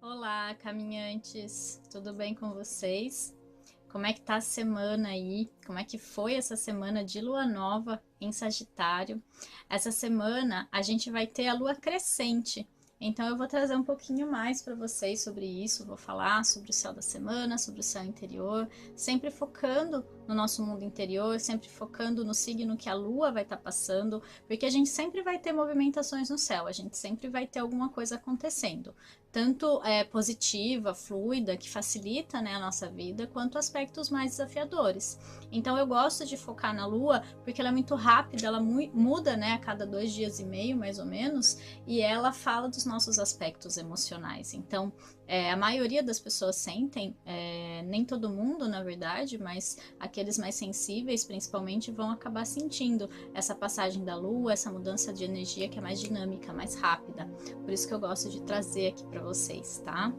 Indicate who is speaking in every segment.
Speaker 1: Olá, caminhantes, tudo bem com vocês? Como é que tá a semana aí? Como é que foi essa semana de lua nova em Sagitário? Essa semana a gente vai ter a lua crescente. Então eu vou trazer um pouquinho mais para vocês sobre isso, vou falar sobre o céu da semana, sobre o céu interior, sempre focando no nosso mundo interior, sempre focando no signo que a lua vai estar passando, porque a gente sempre vai ter movimentações no céu, a gente sempre vai ter alguma coisa acontecendo, tanto positiva, fluida, que facilita, né, a nossa vida, quanto aspectos mais desafiadores. Então eu gosto de focar na Lua porque ela é muito rápida, ela muda, né, a cada 2 dias e meio, mais ou menos, e ela fala dos nossos aspectos emocionais. Então a maioria das pessoas sentem, nem todo mundo, na verdade, mas aqueles mais sensíveis, principalmente, vão acabar sentindo essa passagem da Lua, essa mudança de energia que é mais dinâmica, mais rápida. Por isso que eu gosto de trazer aqui para vocês, tá?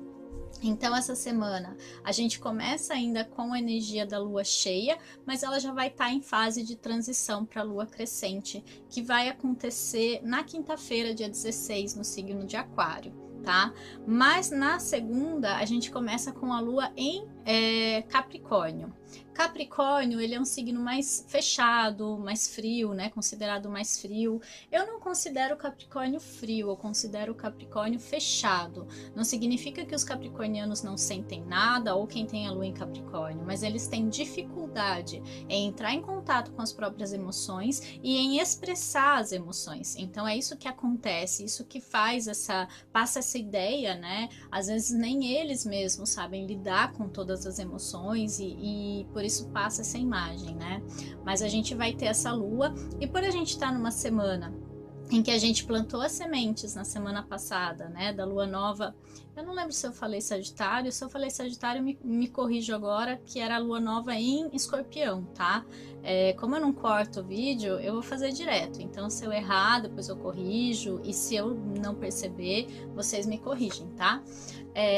Speaker 1: Então, essa semana a gente começa ainda com a energia da lua cheia, mas ela já vai estar em fase de transição para a lua crescente, que vai acontecer na quinta-feira, dia 16, no signo de Aquário, tá? Mas na segunda a gente começa com a lua em Capricórnio. Capricórnio, ele é um signo mais fechado, mais frio, né? Considerado mais frio. Eu não considero o Capricórnio frio, eu considero o Capricórnio fechado. Não significa que os capricornianos não sentem nada ou quem tem a lua em Capricórnio, mas eles têm dificuldade em entrar em contato com as próprias emoções e em expressar as emoções. Então é isso que acontece, isso que passa essa ideia, né? Às vezes nem eles mesmos sabem lidar com todas as emoções e por isso passa essa imagem, né? Mas a gente vai ter essa lua e por a gente estar numa semana em que a gente plantou as sementes na semana passada, né, da lua nova. Eu não lembro se eu falei Sagitário, se eu falei Sagitário, me corrijo agora, que era a lua nova em Escorpião, tá? Como eu não corto o vídeo, eu vou fazer direto. Então, se eu errar, depois eu corrijo, e se eu não perceber, vocês me corrigem, tá?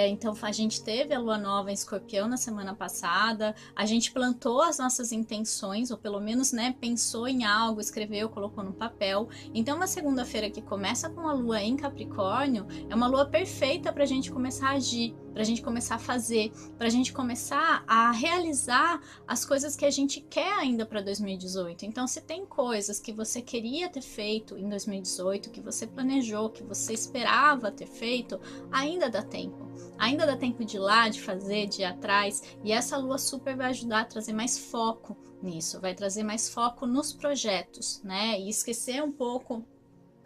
Speaker 1: Então, a gente teve a lua nova em Escorpião na semana passada, a gente plantou as nossas intenções, ou pelo menos, né, pensou em algo, escreveu, colocou no papel. Então, uma segunda-feira que começa com a lua em Capricórnio, é uma lua perfeita para a gente começar a agir, para a gente começar a fazer, para a gente começar a realizar as coisas que a gente quer ainda para 2018. Então, se tem coisas que você queria ter feito em 2018, que você planejou, que você esperava ter feito, ainda dá tempo. Ainda dá tempo de ir lá, de fazer, de ir atrás. E essa lua super vai ajudar a trazer mais foco nisso, vai trazer mais foco nos projetos, né? E esquecer um pouco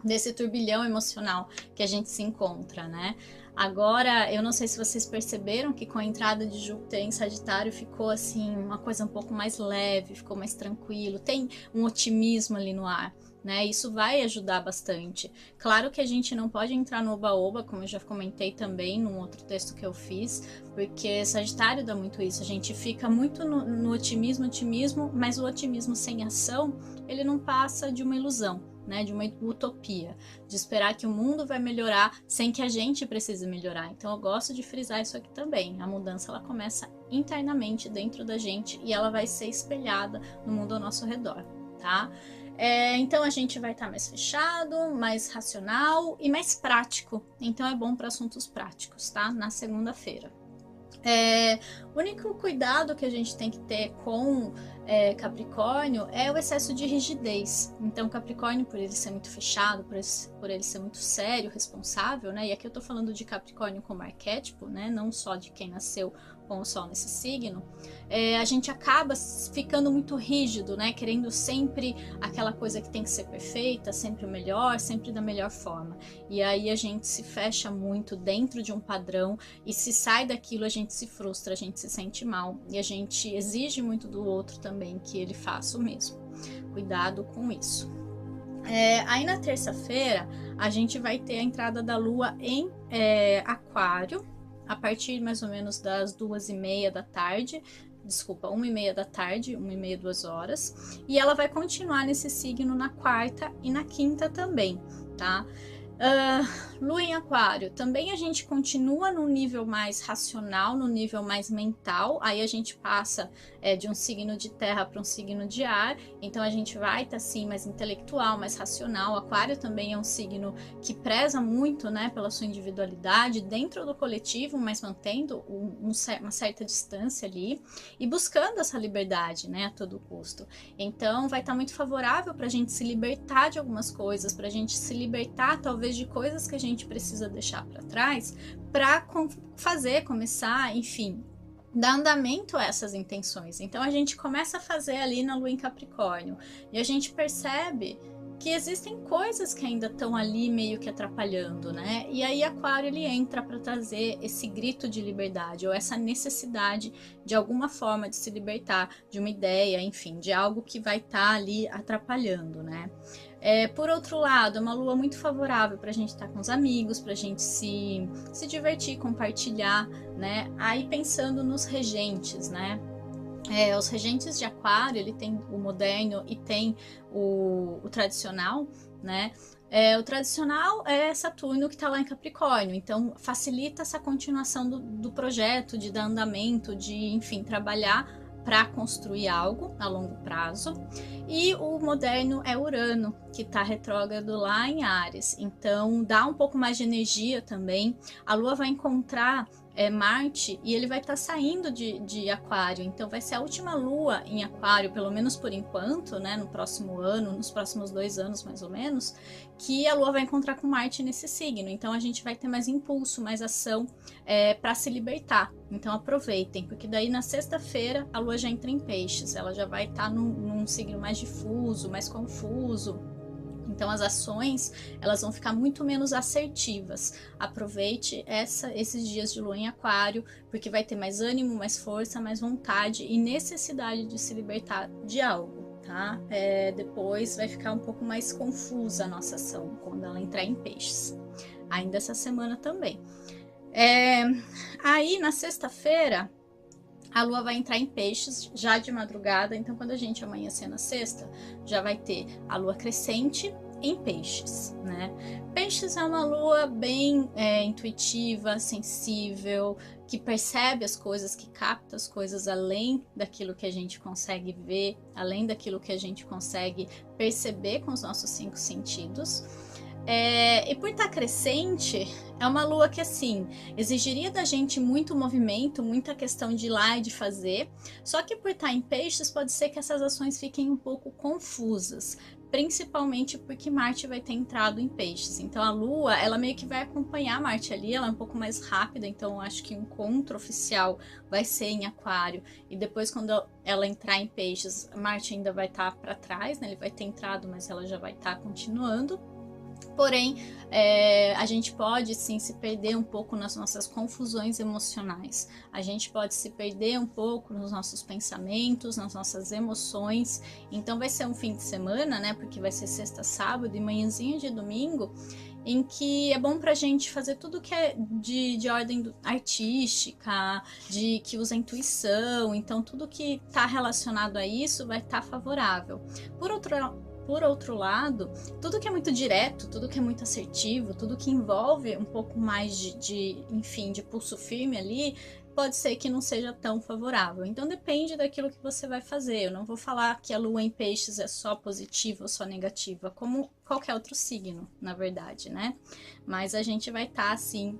Speaker 1: desse turbilhão emocional que a gente se encontra, né? Agora, eu não sei se vocês perceberam que com a entrada de Júpiter em Sagitário ficou assim uma coisa um pouco mais leve, ficou mais tranquilo, tem um otimismo ali no ar. Né, isso vai ajudar bastante. Claro que a gente não pode entrar no oba-oba, como eu já comentei também num outro texto que eu fiz, porque Sagitário dá muito isso. A gente fica muito no otimismo, mas o otimismo sem ação, ele não passa de uma ilusão, né, de uma utopia, de esperar que o mundo vai melhorar sem que a gente precise melhorar. Então eu gosto de frisar isso aqui também. A mudança ela começa internamente dentro da gente e ela vai ser espelhada no mundo ao nosso redor, tá? Então a gente vai estar mais fechado, mais racional e mais prático. Então é bom para assuntos práticos, tá? Na segunda-feira. O único cuidado que a gente tem que ter com Capricórnio é o excesso de rigidez. Então, Capricórnio, por ele ser muito fechado, por ele ser muito sério, responsável, né? E aqui eu tô falando de Capricórnio como arquétipo, né? Não só de quem nasceu com o Sol nesse signo, a gente acaba ficando muito rígido, né? Querendo sempre aquela coisa que tem que ser perfeita, sempre o melhor, sempre da melhor forma. E aí a gente se fecha muito dentro de um padrão e se sai daquilo a gente se frustra, a gente se sente mal e a gente exige muito do outro também que ele faça o mesmo. Cuidado com isso. Aí na terça-feira a gente vai ter a entrada da Lua em Aquário, a partir mais ou menos das 2h30 da tarde, desculpa, 1h30 da tarde, 1h30, 2 horas, e ela vai continuar nesse signo na quarta e na quinta também, tá? Lua em Aquário, também a gente continua no nível mais racional, no nível mais mental, aí a gente passa de um signo de terra para um signo de ar, então a gente vai estar assim mais intelectual, mais racional. Aquário também é um signo que preza muito, né, pela sua individualidade dentro do coletivo, mas mantendo uma certa distância ali e buscando essa liberdade, né, a todo custo. Então vai estar muito favorável para a gente se libertar de algumas coisas, para a gente se libertar talvez de coisas que a gente precisa deixar para trás, para começar, enfim, dar andamento a essas intenções. Então a gente começa a fazer ali na Lua em Capricórnio e a gente percebe que existem coisas que ainda estão ali meio que atrapalhando, né? E aí Aquário ele entra para trazer esse grito de liberdade ou essa necessidade de alguma forma de se libertar de uma ideia, enfim, de algo que vai estar ali atrapalhando, né? Por outro lado, é uma lua muito favorável para a gente estar com os amigos, para a gente se divertir, compartilhar, né? Aí pensando nos regentes, né? Os regentes de Aquário, ele tem o moderno e tem o tradicional, né? O tradicional é Saturno que está lá em Capricórnio, então facilita essa continuação do projeto, de dar andamento, de, enfim, trabalhar para construir algo a longo prazo. E o moderno é Urano, que está retrógrado lá em Áries, então dá um pouco mais de energia também. A Lua vai encontrar Marte e ele vai estar saindo de Aquário, então vai ser a última lua em Aquário, pelo menos por enquanto, né, no próximo ano, nos próximos 2 anos mais ou menos, que a Lua vai encontrar com Marte nesse signo, então a gente vai ter mais impulso, mais ação para se libertar. Então aproveitem, porque daí na sexta-feira a Lua já entra em Peixes, ela já vai estar num signo mais difuso, mais confuso. Então as ações elas vão ficar muito menos assertivas. Aproveite esses dias de lua em Aquário, porque vai ter mais ânimo, mais força, mais vontade e necessidade de se libertar de algo, tá? Depois vai ficar um pouco mais confusa a nossa ação quando ela entrar em Peixes. Ainda essa semana também. Aí na sexta-feira a Lua vai entrar em Peixes já de madrugada, então quando a gente amanhecer na sexta, já vai ter a Lua crescente em Peixes, né? Peixes é uma lua bem intuitiva, sensível, que percebe as coisas, que capta as coisas além daquilo que a gente consegue ver, além daquilo que a gente consegue perceber com os nossos 5 sentidos. E por estar crescente, é uma lua que assim exigiria da gente muito movimento, muita questão de ir lá e de fazer. Só que por estar em Peixes, pode ser que essas ações fiquem um pouco confusas, principalmente porque Marte vai ter entrado em Peixes. Então a Lua, ela meio que vai acompanhar Marte ali, ela é um pouco mais rápida, então eu acho que o encontro oficial vai ser em Aquário. E depois quando ela entrar em Peixes, Marte ainda vai estar para trás, né? Ele vai ter entrado, mas ela já vai estar continuando. Porém, a gente pode sim se perder um pouco nas nossas confusões emocionais. A gente pode se perder um pouco nos nossos pensamentos, nas nossas emoções. Então vai ser um fim de semana, né? Porque vai ser sexta, sábado e manhãzinho de domingo, em que é bom pra gente fazer tudo que é de ordem artística, que usa intuição. Então tudo que está relacionado a isso vai estar favorável. Por outro lado, tudo que é muito direto, tudo que é muito assertivo, tudo que envolve um pouco mais enfim, de pulso firme ali, pode ser que não seja tão favorável. Então depende daquilo que você vai fazer. Eu não vou falar que a lua em peixes é só positiva ou só negativa, como qualquer outro signo, na verdade, né? Mas a gente vai estar assim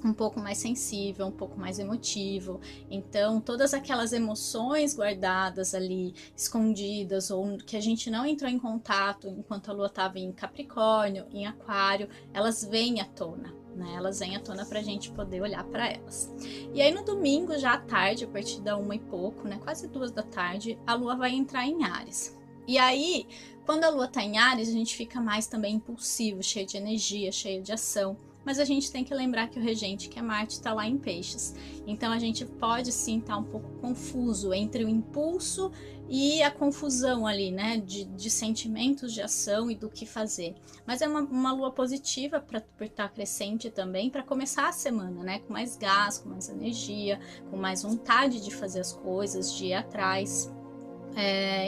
Speaker 1: um pouco mais sensível, um pouco mais emotivo. Então, todas aquelas emoções guardadas ali, escondidas, ou que a gente não entrou em contato enquanto a lua estava em Capricórnio, em Aquário, elas vêm à tona. Né? Elas vêm à tona para a gente poder olhar para elas. E aí no domingo, já à tarde, a partir da 1 e pouco, né, quase 2 da tarde, a lua vai entrar em Áries. E aí, quando a lua está em Áries, a gente fica mais também impulsivo, cheio de energia, cheio de ação. Mas a gente tem que lembrar que o regente, que é Marte, está lá em Peixes. Então a gente pode sim estar um pouco confuso entre o impulso e a confusão ali, né? De sentimentos, de ação e do que fazer. Mas é uma lua positiva por estar crescente também, para começar a semana, né? Com mais gás, com mais energia, com mais vontade de fazer as coisas, de ir atrás.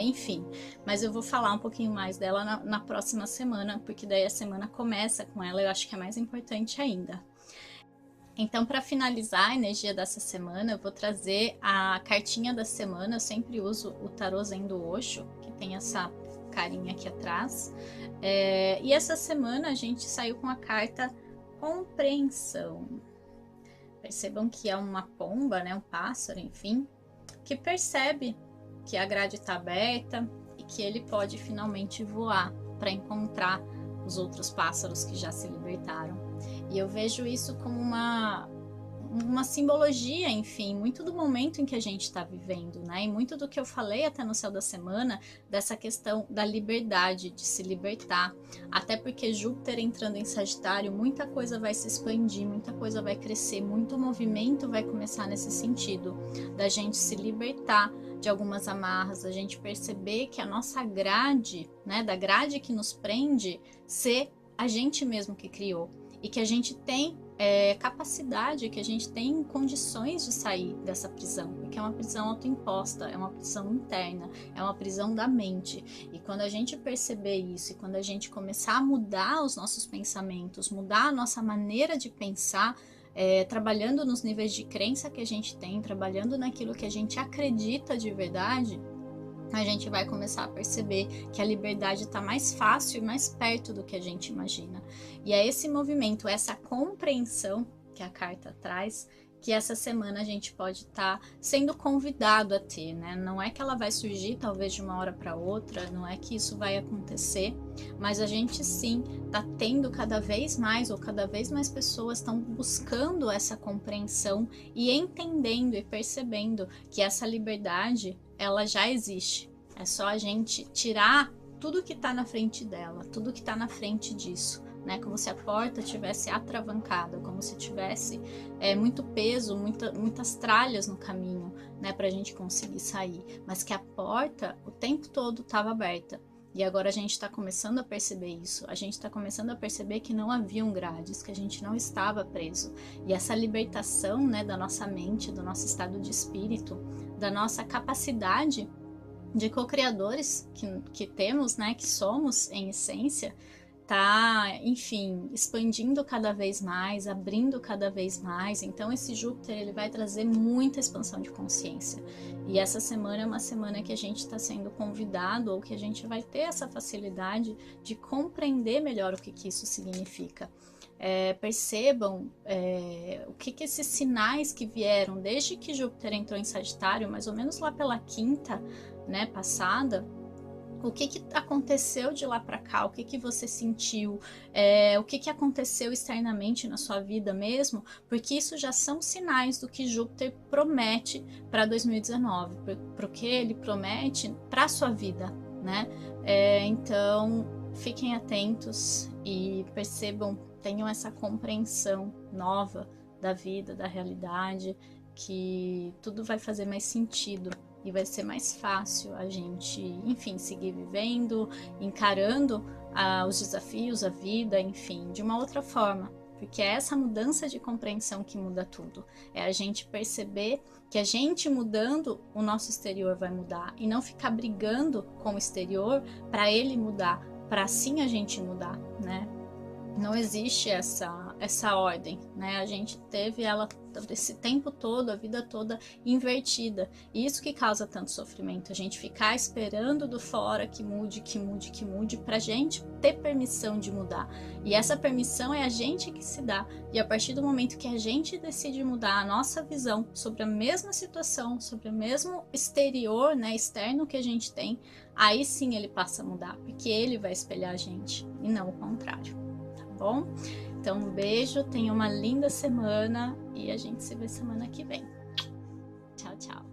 Speaker 1: Enfim, mas eu vou falar um pouquinho mais dela na próxima semana, porque daí a semana começa com ela, eu acho que é mais importante ainda. Então, para finalizar a energia dessa semana, eu vou trazer a cartinha da semana. Eu sempre uso o tarô Zen do Osho, que tem essa carinha aqui atrás. E essa semana a gente saiu com a carta Compreensão. Percebam que é uma pomba, né, um pássaro, enfim, que percebe que a grade está aberta e que ele pode finalmente voar para encontrar os outros pássaros que já se libertaram. E eu vejo isso como uma simbologia, enfim, muito do momento em que a gente está vivendo, né? E muito do que eu falei até no céu da semana, dessa questão da liberdade, de se libertar. Até porque Júpiter entrando em Sagitário, muita coisa vai se expandir, muita coisa vai crescer, muito movimento vai começar nesse sentido, da gente se libertar de algumas amarras, da gente perceber que a nossa grade, né, da grade que nos prende, ser a gente mesmo que criou. E que a gente tem capacidade, que a gente tem condições de sair dessa prisão, porque é uma prisão autoimposta, é uma prisão interna, é uma prisão da mente. E quando a gente perceber isso, e quando a gente começar a mudar os nossos pensamentos, mudar a nossa maneira de pensar, trabalhando nos níveis de crença que a gente tem, trabalhando naquilo que a gente acredita de verdade, a gente vai começar a perceber que a liberdade está mais fácil e mais perto do que a gente imagina. E é esse movimento, essa compreensão que a carta traz, que essa semana a gente pode estar sendo convidado a ter, né? Não é que ela vai surgir talvez de uma hora para outra, não é que isso vai acontecer, mas a gente sim está tendo cada vez mais, ou cada vez mais pessoas estão buscando essa compreensão e entendendo e percebendo que essa liberdade, ela já existe. É só a gente tirar tudo que está na frente dela, tudo que está na frente disso, né? Como se a porta tivesse atravancada, como se tivesse muito peso, muitas tralhas no caminho, né? Para a gente conseguir sair. Mas que a porta o tempo todo estava aberta. E agora a gente está começando a perceber isso. A gente está começando a perceber que não haviam grades, que a gente não estava preso. E essa libertação, né, da nossa mente, do nosso estado de espírito, da nossa capacidade de co-criadores que temos, né, que somos em essência, tá, enfim, expandindo cada vez mais, abrindo cada vez mais. Então esse Júpiter, ele vai trazer muita expansão de consciência. E essa semana é uma semana que a gente está sendo convidado, ou que a gente vai ter essa facilidade de compreender melhor o que isso significa. Percebam o que esses sinais que vieram desde que Júpiter entrou em Sagitário, mais ou menos lá pela quinta, né, passada, o que aconteceu de lá para cá, o que você sentiu, o que aconteceu externamente na sua vida mesmo, porque isso já são sinais do que Júpiter promete para 2019, para o que ele promete para a sua vida, né? Então, fiquem atentos e percebam, tenham essa compreensão nova da vida, da realidade, que tudo vai fazer mais sentido. E vai ser mais fácil a gente, enfim, seguir vivendo, encarando os desafios, a vida, enfim, de uma outra forma. Porque é essa mudança de compreensão que muda tudo. É a gente perceber que a gente mudando, o nosso exterior vai mudar. E não ficar brigando com o exterior para ele mudar, para assim a gente mudar, né? Não existe essa ordem, né? A gente teve ela esse tempo todo, a vida toda invertida. E isso que causa tanto sofrimento, a gente ficar esperando do fora que mude, pra gente ter permissão de mudar. E essa permissão é a gente que se dá. E a partir do momento que a gente decide mudar a nossa visão sobre a mesma situação, sobre o mesmo exterior, né, externo que a gente tem, aí sim ele passa a mudar, porque ele vai espelhar a gente, e não o contrário. Bom? Então, um beijo, tenha uma linda semana e a gente se vê semana que vem. Tchau, tchau.